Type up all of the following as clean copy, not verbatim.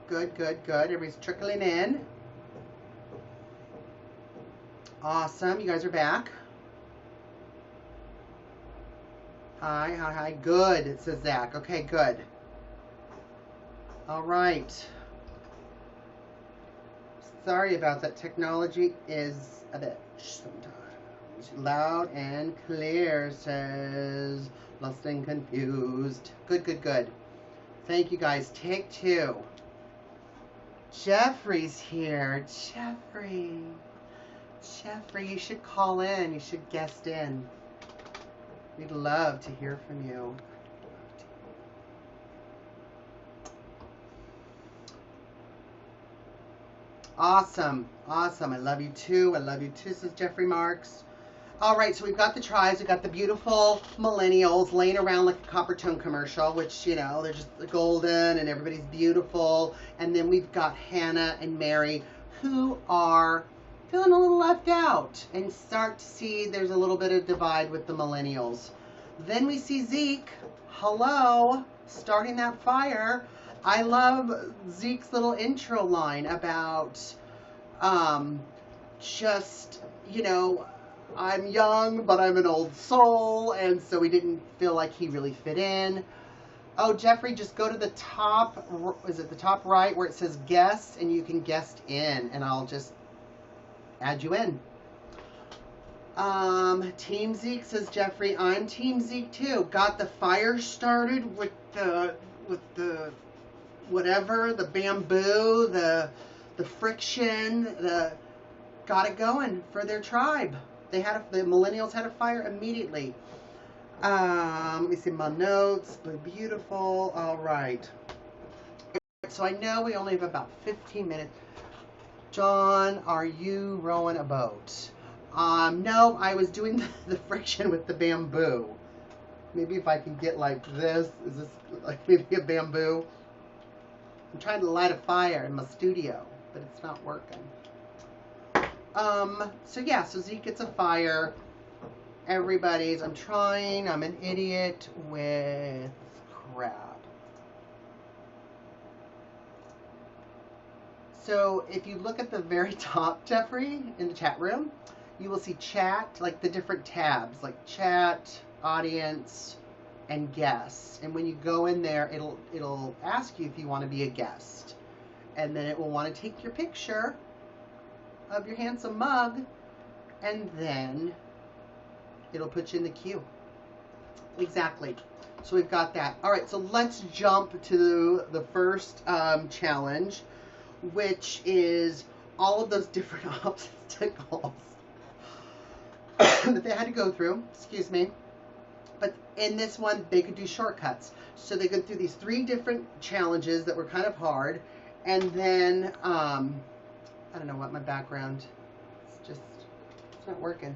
Good, good, good. Everybody's trickling in. Awesome. You guys are back. Hi, hi, hi. Good, it says Zach. Okay, good. All right. Sorry about that. Technology is a bitch sometimes. Loud and clear, says Lost and Confused. Good, good, good. Thank you, guys. Take two. Jeffrey's here. Jeffrey, you should call in. You should guest in. We'd love to hear from you. Awesome. Awesome. I love you too. I love you too, says Jeffrey Marks. All right, so we've got the tribes. We've got the beautiful millennials laying around like a Coppertone commercial, which, you know, they're just golden and everybody's beautiful. And then we've got Hannah and Mary, who are feeling a little left out and start to see there's a little bit of divide with the millennials. Then we see Zeke, hello, starting that fire. I love Zeke's little intro line about just, you know, I'm young, but I'm an old soul, and so he didn't feel like he really fit in. Oh, Jeffrey, just go to the top, is it the top right where it says guest, and you can guest in, and I'll just add you in. Team Zeke, says Jeffrey. I'm Team Zeke too. Got the fire started with the whatever, the bamboo, the friction, got it going for their tribe. The millennials had a fire immediately. Let me see my notes. Beautiful. All right. So I know we only have about 15 minutes. John, are you rowing a boat? No, I was doing the friction with the bamboo. Maybe if I can get like this. Is this like maybe a bamboo? I'm trying to light a fire in my studio, but it's not working. So yeah, so Zeke gets a fire. I'm an idiot with crap. So if you look at the very top, Jeffrey, in the chat room, you will see chat, like the different tabs, like chat, audience, and guests. And when you go in there, it'll ask you if you want to be a guest. And then it will want to take your picture of your handsome mug, and then it'll put you in the queue. Exactly. So we've got that. All right, so let's jump to the first challenge, which is all of those different obstacles that they had to go through. Excuse me. But in this one, they could do shortcuts. So they go through these 3 different challenges that were kind of hard, and then I don't know what my background, it's not working.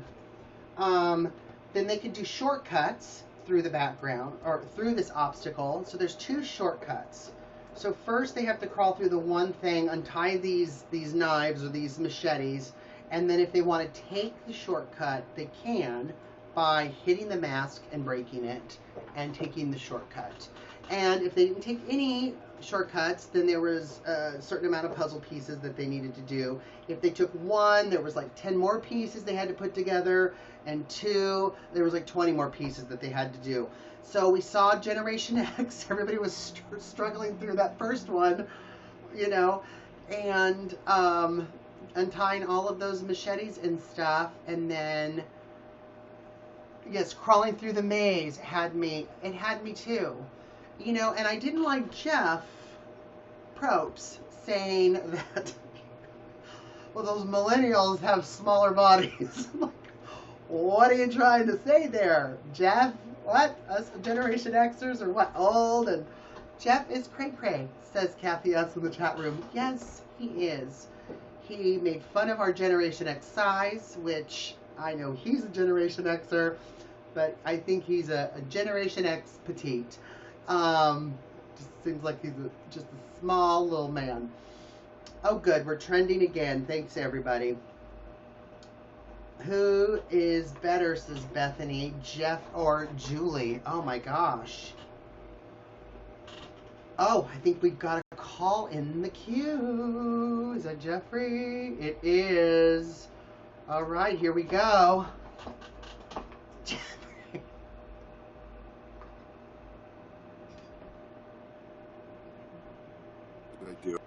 Then they could do shortcuts through the background, or through this obstacle. So there's 2 shortcuts. So first they have to crawl through the one thing, untie these knives or these machetes, and then if they want to take the shortcut, they can by hitting the mask and breaking it and taking the shortcut. And if they didn't take any shortcuts, then there was a certain amount of puzzle pieces that they needed to do. If they took 1, there was like 10 more pieces they had to put together, and 2, there was like 20 more pieces that they had to do. So we saw Generation X, everybody was struggling through that first one, you know, and untying all of those machetes and stuff, and then yes, crawling through the maze it had me too. You know, and I didn't like Jeff Probst saying that, well, those millennials have smaller bodies. Like, what are you trying to say there, Jeff? What? Us Generation Xers are what, old? And Jeff is cray-cray, says Kathy S. in the chat room. Yes, he is. He made fun of our Generation X size, which I know he's a Generation Xer, but I think he's a Generation X petite. Just seems like he's just a small little man. Oh, good. We're trending again. Thanks, everybody. Who is better, says Bethany, Jeff or Julie? Oh, my gosh. Oh, I think we've got a call in the queue. Is that Jeffrey? It is. All right, here we go. I do.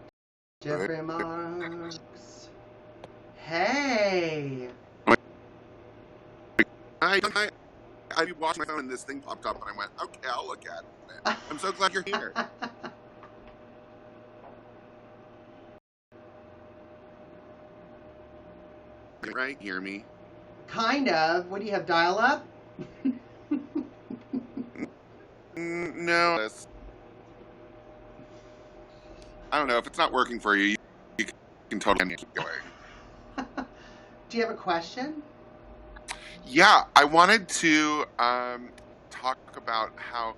Jeffrey Marks. Hey. I watched my phone and this thing popped up and I went, okay, I'll look at it. I'm so glad you're here. Right? Hear me? Kind of. What do you have, dial-up? No. I don't know. If it's not working for you, you can totally keep going. Do you have a question? Yeah, I wanted to talk about how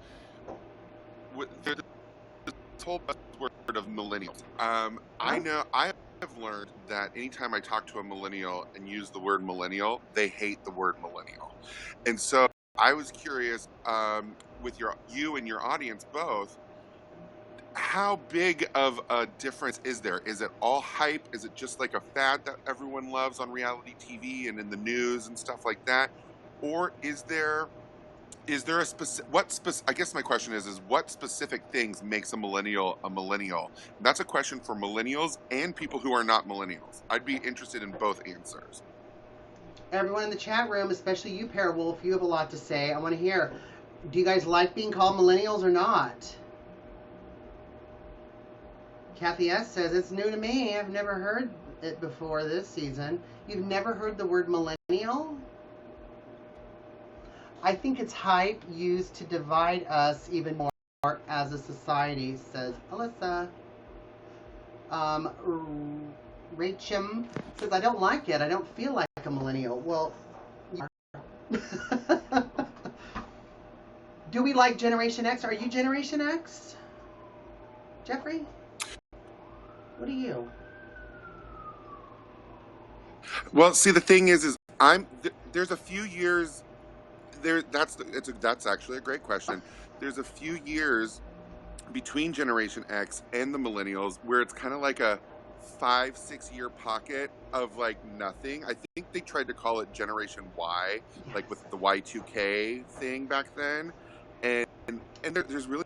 there's this whole buzzword of millennials. I know I have learned that anytime I talk to a millennial and use the word millennial, they hate the word millennial. And so I was curious, with you and your audience both, how big of a difference is there? Is it all hype? Is it just like a fad that everyone loves on reality TV and in the news and stuff like that? Or is there a specific, I guess my question is what specific things makes a millennial a millennial? And that's a question for millennials and people who are not millennials. I'd be interested in both answers. Everyone in the chat room, especially you, Pairwolf, you have a lot to say. I want to hear. Do you guys like being called millennials or not? Kathy S. says, it's new to me. I've never heard it before this season. You've never heard the word millennial? I think it's hype used to divide us even more as a society, says Alyssa. Rachel says, I don't like it. I don't feel like a millennial. Well, do we like Generation X? Are you Generation X? Jeffrey? What are you? Well, see, the thing is there's a few years there. That's actually a great question. There's a few years between Generation X and the millennials where it's kind of like a 5-6 year pocket of like nothing. I think they tried to call it Generation Y, yes, like with the Y2K thing back then, and there's really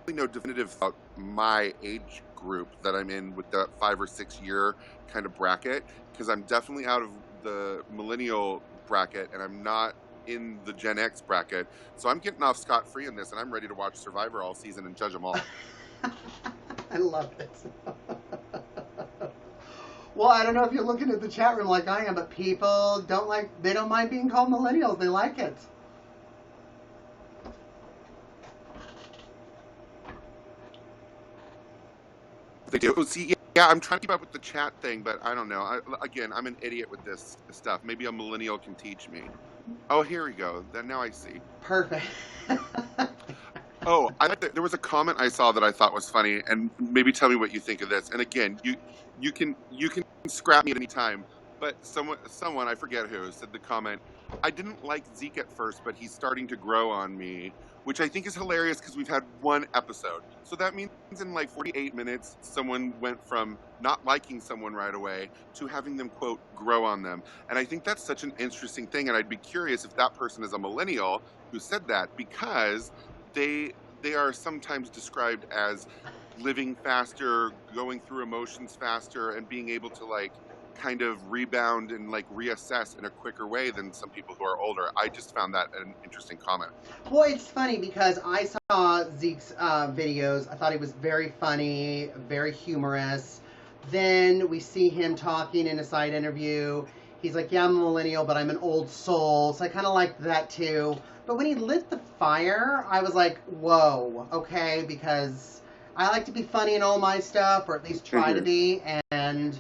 no definitive about my age group that I'm in with that 5 or 6 year kind of bracket, because I'm definitely out of the millennial bracket and I'm not in the Gen X bracket, so I'm getting off scot-free in this and I'm ready to watch Survivor all season and judge them all. I love this. Well, I don't know if you're looking at the chat room like I am, but people they don't mind being called millennials. They like it. They do. See, yeah, I'm trying to keep up with the chat thing, but I don't know. Again, I'm an idiot with this stuff. Maybe a millennial can teach me. Oh, here we go. Now I see. Perfect. Oh, there was a comment I saw that I thought was funny, and maybe tell me what you think of this. And again, you can scrap me at any time. But someone, I forget who, said the comment, I didn't like Zeke at first, but he's starting to grow on me, which I think is hilarious because we've had one episode. So that means in like 48 minutes, someone went from not liking someone right away to having them, quote, grow on them. And I think that's such an interesting thing. And I'd be curious if that person is a millennial who said that, because they are sometimes described as living faster, going through emotions faster, and being able to like kind of rebound and like reassess in a quicker way than some people who are older. I just found that an interesting comment. Well, it's funny because I saw Zeke's videos. I thought he was very funny, very humorous. Then we see him talking in a side interview. He's like, yeah, I'm a millennial, but I'm an old soul. So I kind of liked that too. But when he lit the fire, I was like, whoa, okay, because I like to be funny in all my stuff, or at least try to be, and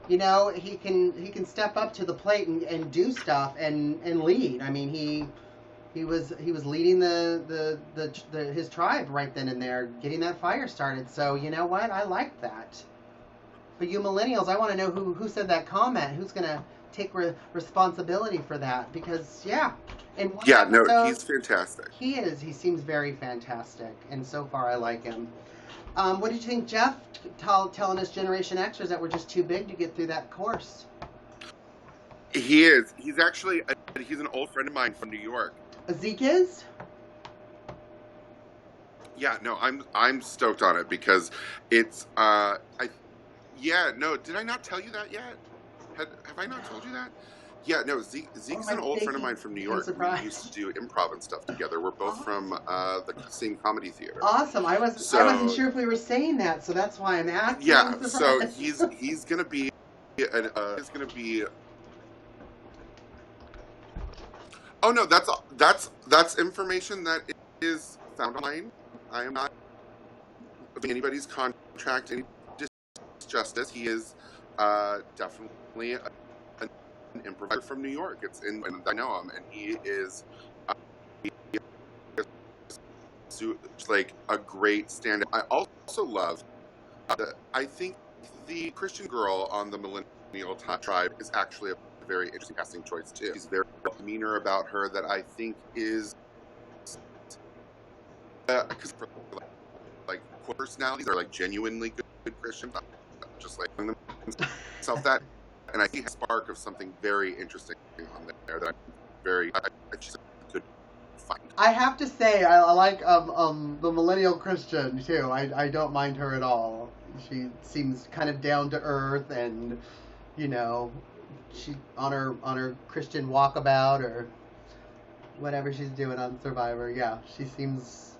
you know, he can step up to the plate and do stuff and lead. I mean, he was leading his tribe right then and there, getting that fire started. So you know what? I like that. But you millennials, I want to know who said that comment. Who's gonna take responsibility for that? Because in one episode, no, he's fantastic. He is. He seems very fantastic, and so far I like him. What did you think, Jeff, telling us Generation Xers that we're just too big to get through that course? He is. He's actually he's an old friend of mine from New York. Zeke is? Yeah, no, I'm stoked on it because it's did I not tell you that yet? Have I not told you that? Yeah, no, Zeke's an old friend of mine from New York. We used to do improv and stuff together. We're both from the same comedy theater. Awesome. I wasn't sure if we were saying that, so that's why I'm asking. Yeah, so he's gonna be Oh no, that's information that is found online. I am not anybody's contract, any justice. He is definitely an improviser from New York. And I know him, and he is like a great stand-up. I also love I think the Christian girl on the Millennial Tribe is actually a very interesting casting choice too. She's very demeanor about her that I think is because like personalities are like genuinely good Christians, not just like themselves that. And I see a spark of something very interesting on there that she's a good find. I have to say, I like the Millennial Christian too. I don't mind her at all. She seems kind of down to earth, and you know, she on her Christian walkabout or whatever she's doing on Survivor. Yeah, she seems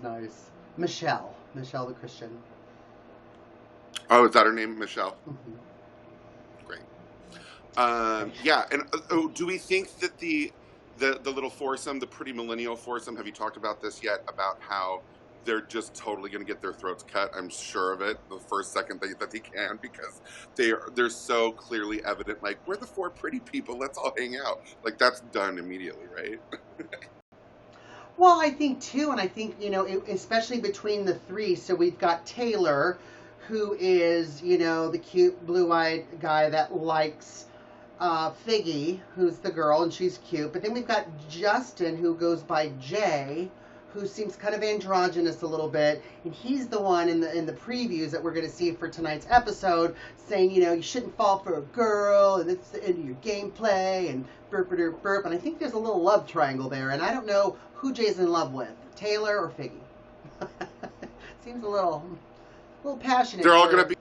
nice. Michelle the Christian. Oh, is that her name, Michelle? Mm-hmm. Great. Yeah, and do we think that the little foursome, the pretty millennial foursome, have you talked about this yet? About how they're just totally going to get their throats cut? I'm sure of it the first second that they can, because they're so clearly evident. Like, we're the four pretty people. Let's all hang out. Like, that's done immediately, right? Well, I think too, and I think, especially between the three. So we've got Taylor, who is, the cute blue-eyed guy that likes Figgy, who's the girl, and she's cute. But then we've got Justin, who goes by Jay, who seems kind of androgynous a little bit, and he's the one in the previews that we're going to see for tonight's episode, saying, you shouldn't fall for a girl, and it's the end of your gameplay, and burp. And I think there's a little love triangle there, and I don't know who Jay's in love with, Taylor or Figgy. Seems a little passionate. They're all going to be.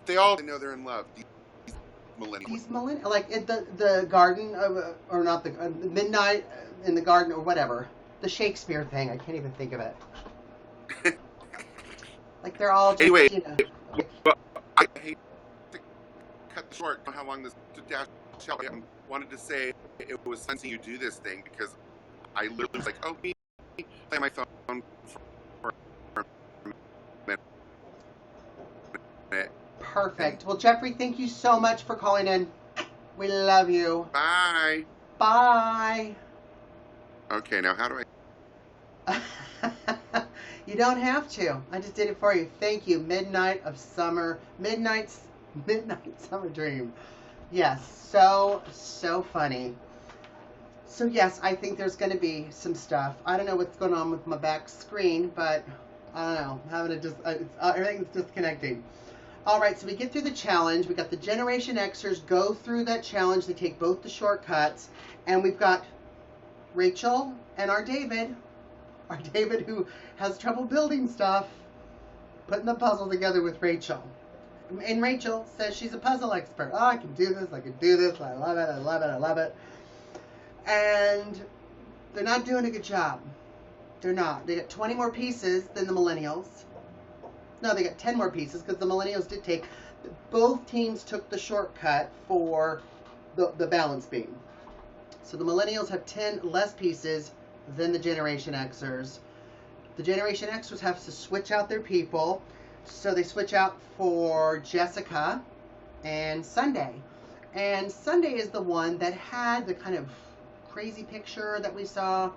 They all know they're in love. These millennials. Like at the garden or not the midnight in the garden or whatever, the Shakespeare thing. I can't even think of it. Like they're all just, anyway. But I hate to cut short how long this dash shall be. I wanted to say it was fun seeing you do this thing, because I literally was like, oh, me play my phone for a minute. Perfect. Well, Jeffrey, thank you so much for calling in. We love you. Bye. Bye. Okay, now how do I... You don't have to. I just did it for you. Thank you. Midnight Summer Dream. Yes, so funny. So yes, I think there's going to be some stuff. I don't know what's going on with my back screen, but I don't know. Everything's disconnecting. All right, so we get through the challenge. We got the Generation Xers go through that challenge. They take both the shortcuts, and we've got Rachel and our David who has trouble building stuff, putting the puzzle together with Rachel. And Rachel says she's a puzzle expert. Oh, I can do this. I love it. And they're not doing a good job. They're not. They got 20 more pieces than the Millennials. No, they got 10 more pieces, because the Millennials did take... Both teams took the shortcut for the balance beam. So the Millennials have 10 less pieces than the Generation Xers. The Generation Xers have to switch out their people. So they switch out for Jessica and Sunday. And Sunday is the one that had the kind of crazy picture that we saw.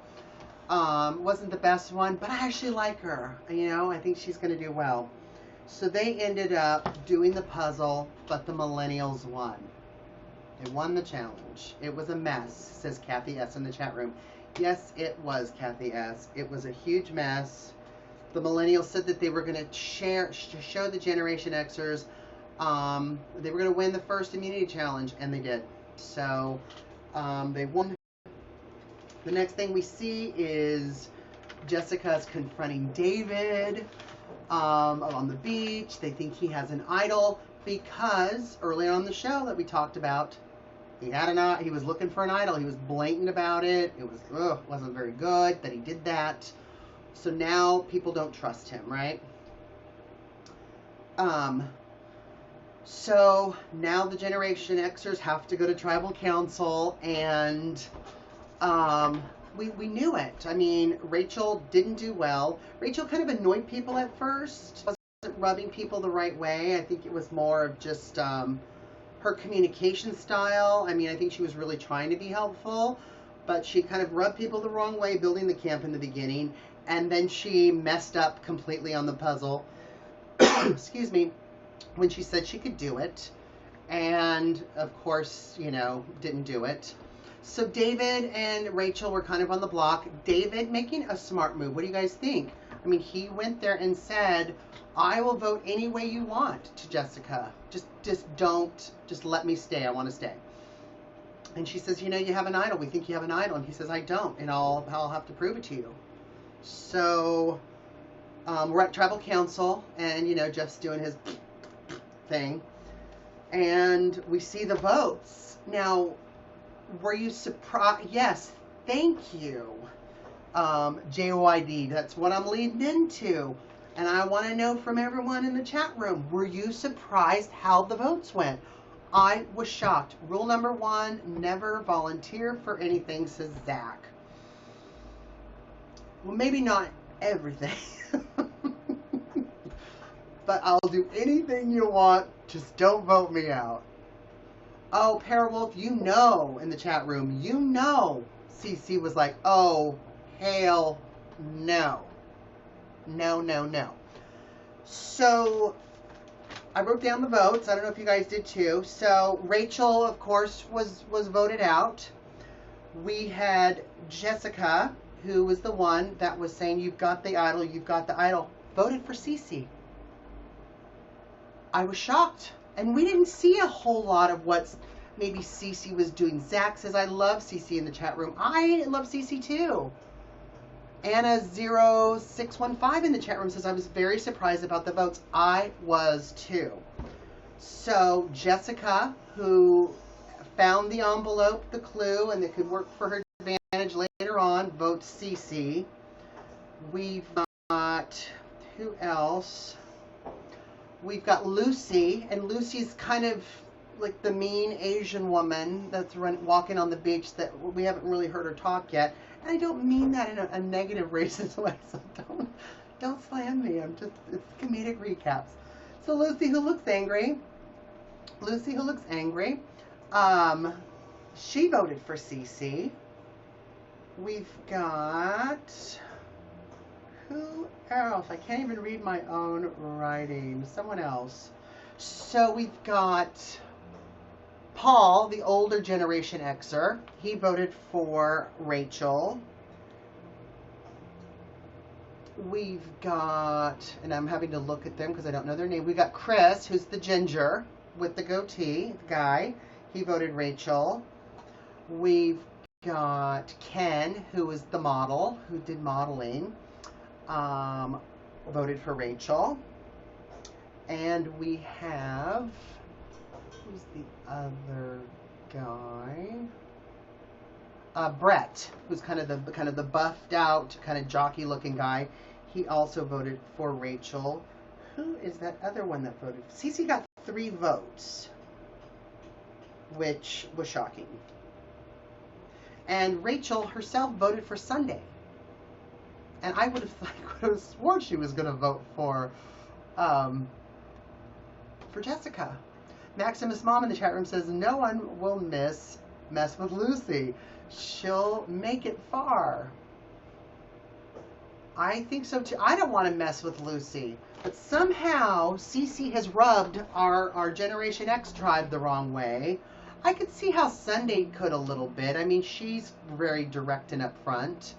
Wasn't the best one, but I actually like her. I think she's going to do well. So they ended up doing the puzzle, but the Millennials won. They won the challenge. It was a mess, says Kathy S. in the chat room. Yes, it was, Kathy S. It was a huge mess. The Millennials said that they were going to show the Generation Xers they were going to win the first immunity challenge, and they did. So they won. The next thing we see is Jessica's confronting David on the beach. They think he has an idol because early on in the show that we talked about, he was looking for an idol. He was blatant about it. It wasn't very good that he did that. So now people don't trust him, right? So now the Generation Xers have to go to tribal council, and we knew it. I mean, Rachel didn't do well. Rachel kind of annoyed people at first. Wasn't rubbing people the right way. I think it was more of just her communication style. I mean, I think she was really trying to be helpful, but she kind of rubbed people the wrong way building the camp in the beginning, and then she messed up completely on the puzzle. Excuse me. When she said she could do it, and of course, didn't do it. So David and Rachel were kind of on the block. David making a smart move. What do you guys think? I mean, he went there and said, I will vote any way you want to Jessica. Just let me stay. I want to stay. And she says, you have an idol. We think you have an idol. And he says, I don't, and I'll have to prove it to you. So we're at tribal council, and Jeff's doing his thing, and we see the votes. Now, were you surprised? Yes, thank you, JYD. That's what I'm leading into, and I want to know from everyone in the chat room, were you surprised how the votes went? I was shocked. Rule number 1, never volunteer for anything, says Zach. Well, maybe not everything. But I'll do anything you want. Just don't vote me out. Oh, Parawolf, in the chat room, CC was like, oh, hell no. No. So I wrote down the votes. I don't know if you guys did too. So Rachel, of course, was voted out. We had Jessica, who was the one that was saying, you've got the idol, voted for CC. I was shocked. And we didn't see a whole lot of what maybe Cece was doing. Zach says, I love Cece in the chat room. I love Cece too. Anna0615 in the chat room says, I was very surprised about the votes. I was too. So Jessica, who found the envelope, the clue, and that could work for her advantage later on, votes Cece. We've got, who else? We've got Lucy, and Lucy's kind of like the mean Asian woman that's walking on the beach that we haven't really heard her talk yet. And I don't mean that in a negative racist way, so don't slam me. It's comedic recaps. So Lucy, who looks angry. She voted for CC. We've got... who else? I can't even read my own writing. Someone else. So we've got Paul, the older Generation Xer. He voted for Rachel. We've got, and I'm having to look at them because I don't know their name. We've got Chris, who's the ginger with the goatee guy. He voted Rachel. We've got Ken, who was the model, who did modeling. Voted for Rachel. And we have, who's the other guy? Brett, who's kind of the buffed out, kind of jockey looking guy. He also voted for Rachel. Who is that other one that voted? Cece got 3 votes, which was shocking. And Rachel herself voted for Sunday. And I would have sworn she was going to vote for Jessica. Maximus Mom in the chat room says, no one will mess with Lucy. She'll make it far. I think so too. I don't want to mess with Lucy. But somehow, Cece has rubbed our Generation X tribe the wrong way. I could see how Sunday could a little bit. I mean, she's very direct and upfront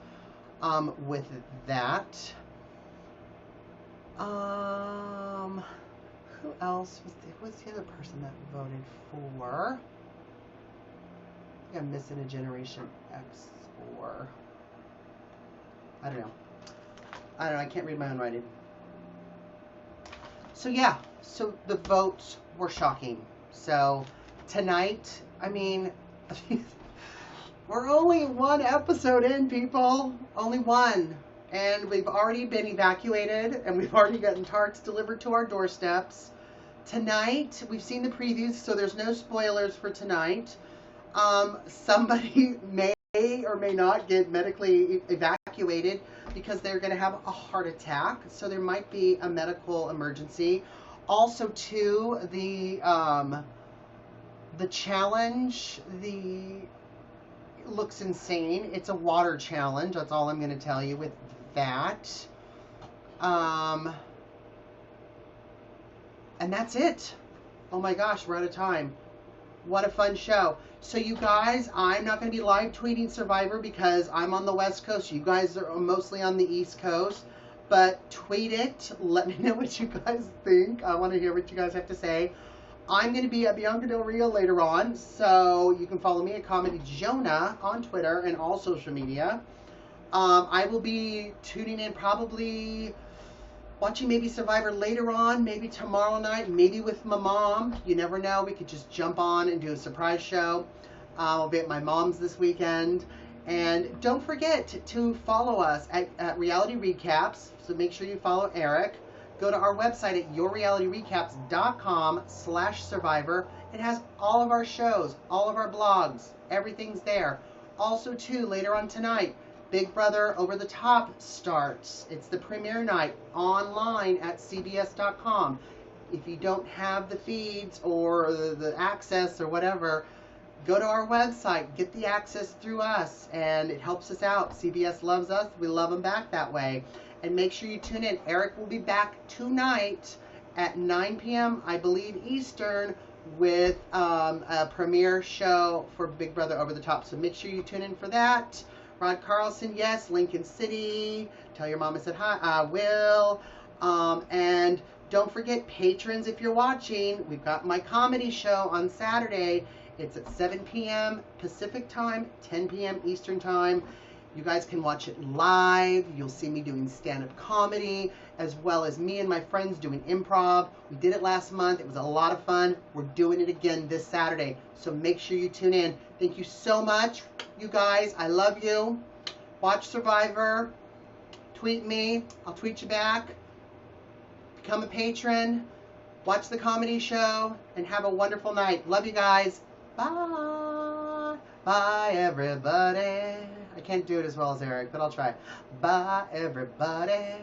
with that. Who else was the other person that voted for? I think I'm missing a Generation X or I don't know. I can't read my own writing. So yeah, so the votes were shocking. So tonight, I mean, we're only one episode in, people. Only one. And we've already been evacuated, and we've already gotten tarts delivered to our doorsteps. Tonight, we've seen the previews, so there's no spoilers for tonight. Somebody may or may not get medically evacuated because they're going to have a heart attack. So there might be a medical emergency. Also, too, the challenge, looks insane. It's a water challenge. That's all I'm going to tell you with that. And that's it. Oh my gosh, we're out of time. What a fun show. So you guys, I'm not going to be live tweeting Survivor because I'm on the West Coast. You guys are mostly on the East Coast. But tweet it. Let me know what you guys think. I want to hear what you guys have to say. I'm going to be at Bianca Del Rio later on. So you can follow me at Comedy Jonah on Twitter and all social media. I will be tuning in probably watching maybe Survivor later on, maybe tomorrow night, maybe with my mom. You never know. We could just jump on and do a surprise show. I'll be at my mom's this weekend. And don't forget to follow us at Reality Recaps. So make sure you follow Eric. Go to our website at yourrealityrecaps.com/survivor. It has all of our shows, all of our blogs. Everything's there. Also, too, later on tonight, Big Brother Over the Top starts. It's the premiere night online at cbs.com. If you don't have the feeds or the access or whatever, go to our website, get the access through us, and it helps us out. CBS loves us. We love them back that way. And make sure you tune in. Eric will be back tonight at 9 p.m., I believe, Eastern, with a premiere show for Big Brother Over the Top. So make sure you tune in for that. Rod Carlson, yes. Lincoln City. Tell your mom I said hi. I will. And don't forget, patrons, if you're watching, we've got my comedy show on Saturday. It's at 7 p.m. Pacific time, 10 p.m. Eastern time. You guys can watch it live. You'll see me doing stand-up comedy, as well as me and my friends doing improv. We did it last month. It was a lot of fun. We're doing it again this Saturday. So make sure you tune in. Thank you so much, you guys. I love you. Watch Survivor. Tweet me. I'll tweet you back. Become a patron. Watch the comedy show. And have a wonderful night. Love you guys. Bye. Bye, everybody. I can't do it as well as Eric, but I'll try. Bye, everybody.